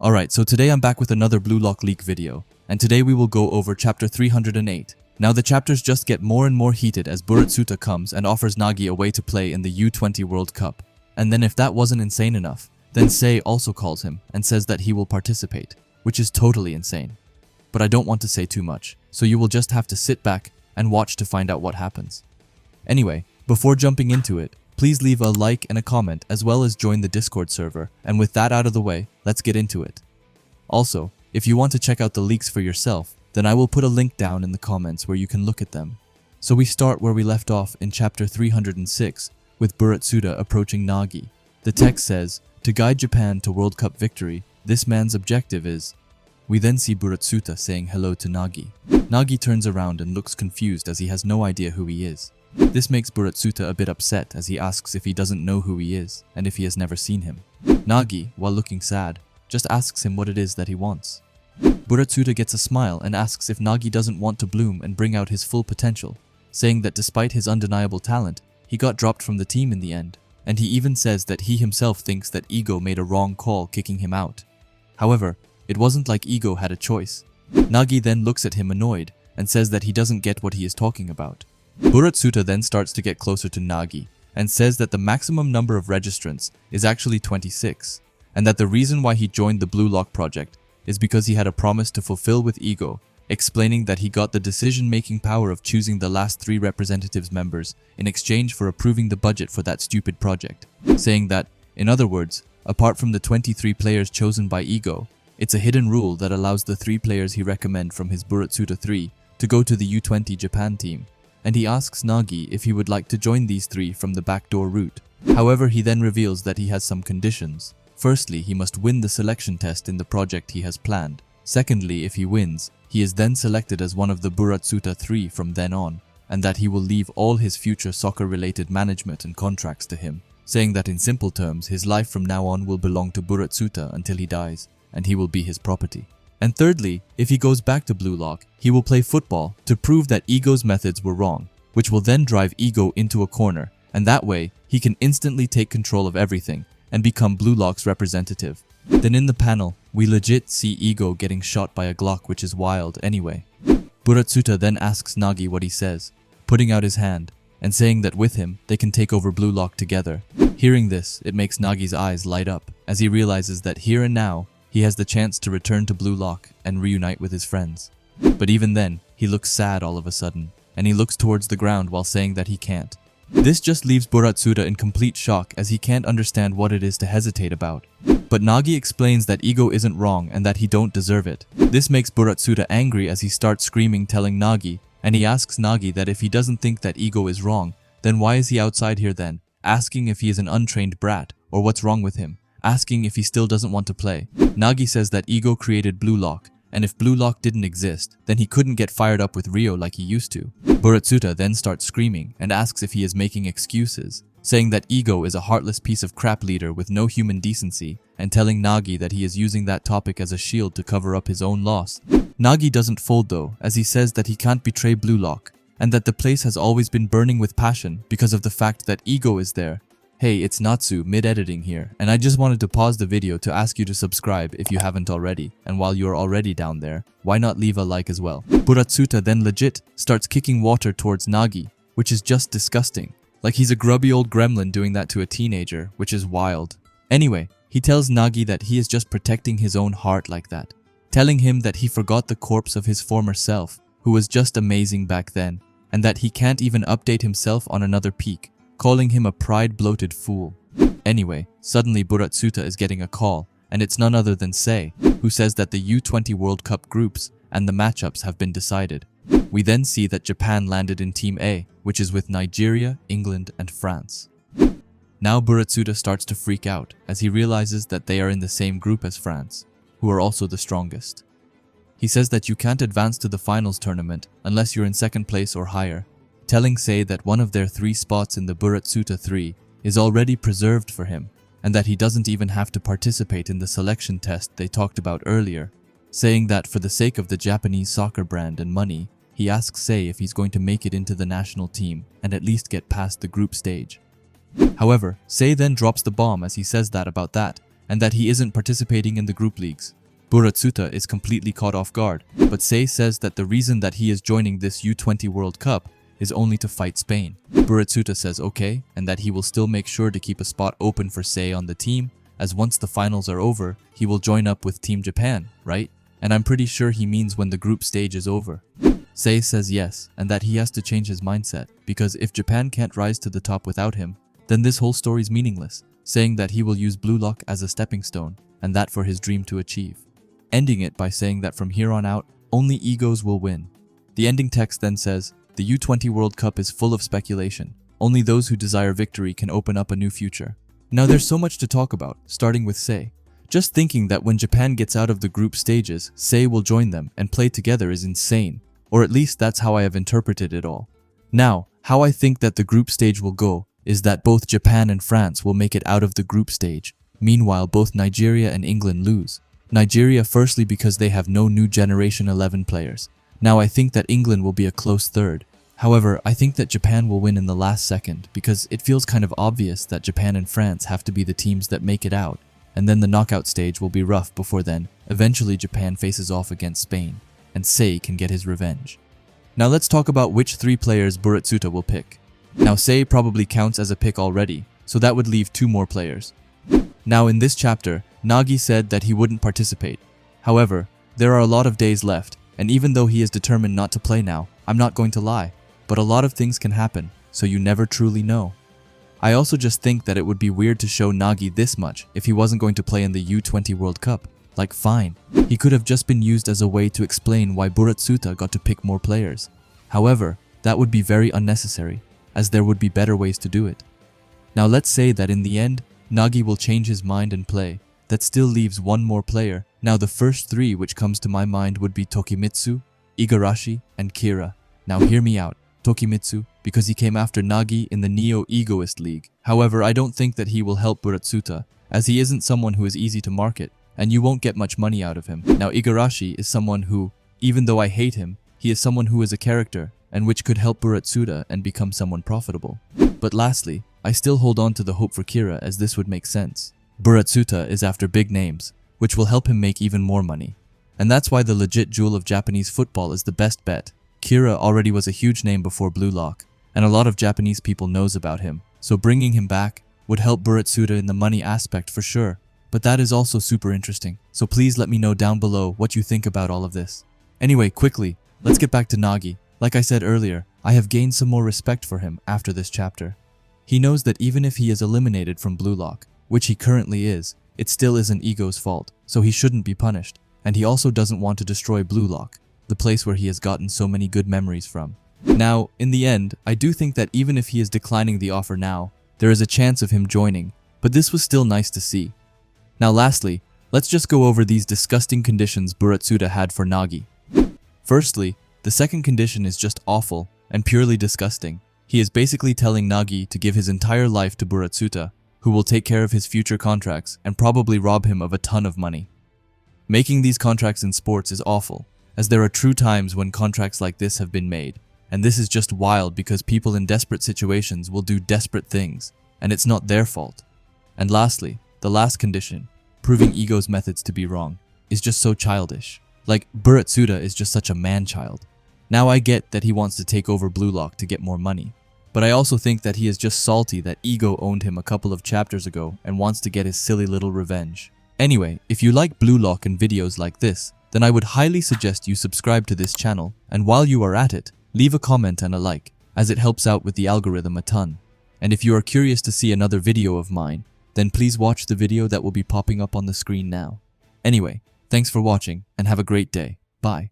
Alright, so today I'm back with another Blue Lock leak video, and today we will go over chapter 308. Now the chapters just get more and more heated as Buratsuta comes and offers Nagi a way to play in the U-20 World Cup. And then if that wasn't insane enough, then SAE also calls him and says that he will participate, which is totally insane. But I don't want to say too much, so you will just have to sit back and watch to find out what happens. Anyway, before jumping into it, please leave a like and a comment as well as join the Discord server, and with that out of the way, let's get into it. Also, if you want to check out the leaks for yourself, then I will put a link down in the comments where you can look at them. So we start where we left off in chapter 306 with Buratsuta approaching Nagi. The text says, "To guide Japan to World Cup victory, this man's objective is..." We then see Buratsuta saying hello to Nagi. Nagi turns around and looks confused as he has no idea who he is. This makes Buratsuta a bit upset as he asks if he doesn't know who he is and if he has never seen him. Nagi, while looking sad, just asks him what it is that he wants. Buratsuta gets a smile and asks if Nagi doesn't want to bloom and bring out his full potential, saying that despite his undeniable talent, he got dropped from the team in the end, and he even says that he himself thinks that Ego made a wrong call kicking him out. However, it wasn't like Ego had a choice. Nagi then looks at him annoyed and says that he doesn't get what he is talking about. Buratsuta then starts to get closer to Nagi and says that the maximum number of registrants is actually 26, and that the reason why he joined the Blue Lock project is because he had a promise to fulfill with Ego, explaining that he got the decision-making power of choosing the last 3 representatives members in exchange for approving the budget for that stupid project, saying that, in other words, apart from the 23 players chosen by Ego, it's a hidden rule that allows the 3 players he recommends from his Buratsuta 3 to go to the U-20 Japan team, and he asks Nagi if he would like to join these 3 from the backdoor route. However, he then reveals that he has some conditions. Firstly, he must win the selection test in the project he has planned. Secondly, if he wins, he is then selected as one of the Buratsuta 3 from then on, and that he will leave all his future soccer-related management and contracts to him, saying that in simple terms, his life from now on will belong to Buratsuta until he dies, and he will be his property. And thirdly, if he goes back to Blue Lock, he will play football to prove that Ego's methods were wrong, which will then drive Ego into a corner, and that way, he can instantly take control of everything and become Blue Lock's representative. Then in the panel, we legit see Ego getting shot by a Glock, which is wild anyway. Buratsuta then asks Nagi what he says, putting out his hand, and saying that with him, they can take over Blue Lock together. Hearing this, it makes Nagi's eyes light up, as he realizes that here and now, he has the chance to return to Blue Lock and reunite with his friends. But even then, he looks sad all of a sudden, and he looks towards the ground while saying that he can't. This just leaves Buratsuta in complete shock as he can't understand what it is to hesitate about. But Nagi explains that Ego isn't wrong and that he don't deserve it. This makes Buratsuta angry as he starts screaming, telling Nagi, and he asks Nagi that if he doesn't think that Ego is wrong, then why is he outside here then, asking if he is an untrained brat or what's wrong with him, asking if he still doesn't want to play. Nagi says that Ego created Blue Lock, and if Blue Lock didn't exist, then he couldn't get fired up with Rio like he used to. Buratsuta then starts screaming and asks if he is making excuses, saying that Ego is a heartless piece of crap leader with no human decency, and telling Nagi that he is using that topic as a shield to cover up his own loss. Nagi doesn't fold though, as he says that he can't betray Blue Lock, and that the place has always been burning with passion because of the fact that Ego is there. Hey, it's Natsu, mid-editing here, and I just wanted to pause the video to ask you to subscribe if you haven't already, and while you're already down there, why not leave a like as well? Buratsuta then legit starts kicking water towards Nagi, which is just disgusting. Like he's a grubby old gremlin doing that to a teenager, which is wild. Anyway, he tells Nagi that he is just protecting his own heart like that, telling him that he forgot the corpse of his former self, who was just amazing back then, and that he can't even update himself on another peak, calling him a pride-bloated fool. Anyway, suddenly Buratsuta is getting a call, and it's none other than SAE, who says that the U-20 World Cup groups and the matchups have been decided. We then see that Japan landed in Team A, which is with Nigeria, England, and France. Now Buratsuta starts to freak out, as he realizes that they are in the same group as France, who are also the strongest. He says that you can't advance to the finals tournament unless you're in second place or higher, telling SAE that one of their 3 spots in the Buratsuta 3 is already preserved for him, and that he doesn't even have to participate in the selection test they talked about earlier, saying that for the sake of the Japanese soccer brand and money, he asks SAE if he's going to make it into the national team and at least get past the group stage. However, SAE then drops the bomb as he says that about that, and that he isn't participating in the group leagues. Buratsuta is completely caught off guard, but SAE says that the reason that he is joining this U-20 World Cup is only to fight Spain. Buratsuta says okay, and that he will still make sure to keep a spot open for SAE on the team, as once the finals are over, he will join up with Team Japan, right? And I'm pretty sure he means when the group stage is over. SAE says yes, and that he has to change his mindset, because if Japan can't rise to the top without him, then this whole story's meaningless, saying that he will use Blue Lock as a stepping stone, and that for his dream to achieve. Ending it by saying that from here on out, only egos will win. The ending text then says, the U-20 World Cup is full of speculation. Only those who desire victory can open up a new future. Now there's so much to talk about, starting with SAE. Just thinking that when Japan gets out of the group stages, SAE will join them and play together is insane. Or at least that's how I have interpreted it all. Now, how I think that the group stage will go is that both Japan and France will make it out of the group stage. Meanwhile, both Nigeria and England lose. Nigeria firstly because they have no new generation 11 players. Now I think that England will be a close third. However, I think that Japan will win in the last second because it feels kind of obvious that Japan and France have to be the teams that make it out, and then the knockout stage will be rough before then. Eventually Japan faces off against Spain, and SAE can get his revenge. Now let's talk about which 3 players Buratsuta will pick. Now SAE probably counts as a pick already, so that would leave 2 more players. Now in this chapter, Nagi said that he wouldn't participate. However, there are a lot of days left, and even though he is determined not to play now, I'm not going to lie. But a lot of things can happen, so you never truly know. I also just think that it would be weird to show Nagi this much if he wasn't going to play in the U-20 World Cup. Like fine, he could have just been used as a way to explain why Buratsuta got to pick more players. However, that would be very unnecessary, as there would be better ways to do it. Now let's say that in the end, Nagi will change his mind and play. That still leaves 1 more player. Now the first 3 which comes to my mind would be Tokimitsu, Igarashi, and Kira. Now hear me out. Tokimitsu, because he came after Nagi in the Neo-Egoist League. However, I don't think that he will help Buratsuta, as he isn't someone who is easy to market, and you won't get much money out of him. Now Igarashi is someone who, even though I hate him, he is someone who is a character, and which could help Buratsuta and become someone profitable. But lastly, I still hold on to the hope for Kira, as this would make sense. Buratsuta is after big names, which will help him make even more money. And that's why the legit jewel of Japanese football is the best bet. Kira already was a huge name before Blue Lock, and a lot of Japanese people knows about him, so bringing him back would help Buratsuta in the money aspect for sure. But that is also super interesting, so please let me know down below what you think about all of this. Anyway, quickly, let's get back to Nagi. Like I said earlier, I have gained some more respect for him after this chapter. He knows that even if he is eliminated from Blue Lock, which he currently is, it still isn't Ego's fault, so he shouldn't be punished, and he also doesn't want to destroy Blue Lock, the place where he has gotten so many good memories from. Now, in the end, I do think that even if he is declining the offer now, there is a chance of him joining, but this was still nice to see. Now lastly, let's just go over these disgusting conditions Buratsuta had for Nagi. Firstly, the second condition is just awful and purely disgusting. He is basically telling Nagi to give his entire life to Buratsuta, who will take care of his future contracts and probably rob him of a ton of money. Making these contracts in sports is awful, as there are true times when contracts like this have been made, and this is just wild because people in desperate situations will do desperate things, and it's not their fault. And lastly, the last condition, proving Ego's methods to be wrong, is just so childish. Like, Buratsuta is just such a man-child. Now I get that he wants to take over Blue Lock to get more money, but I also think that he is just salty that Ego owned him a couple of chapters ago and wants to get his silly little revenge. Anyway, if you like Blue Lock and videos like this, then I would highly suggest you subscribe to this channel, and while you are at it, leave a comment and a like, as it helps out with the algorithm a ton. And if you are curious to see another video of mine, then please watch the video that will be popping up on the screen now. Anyway, thanks for watching and have a great day. Bye.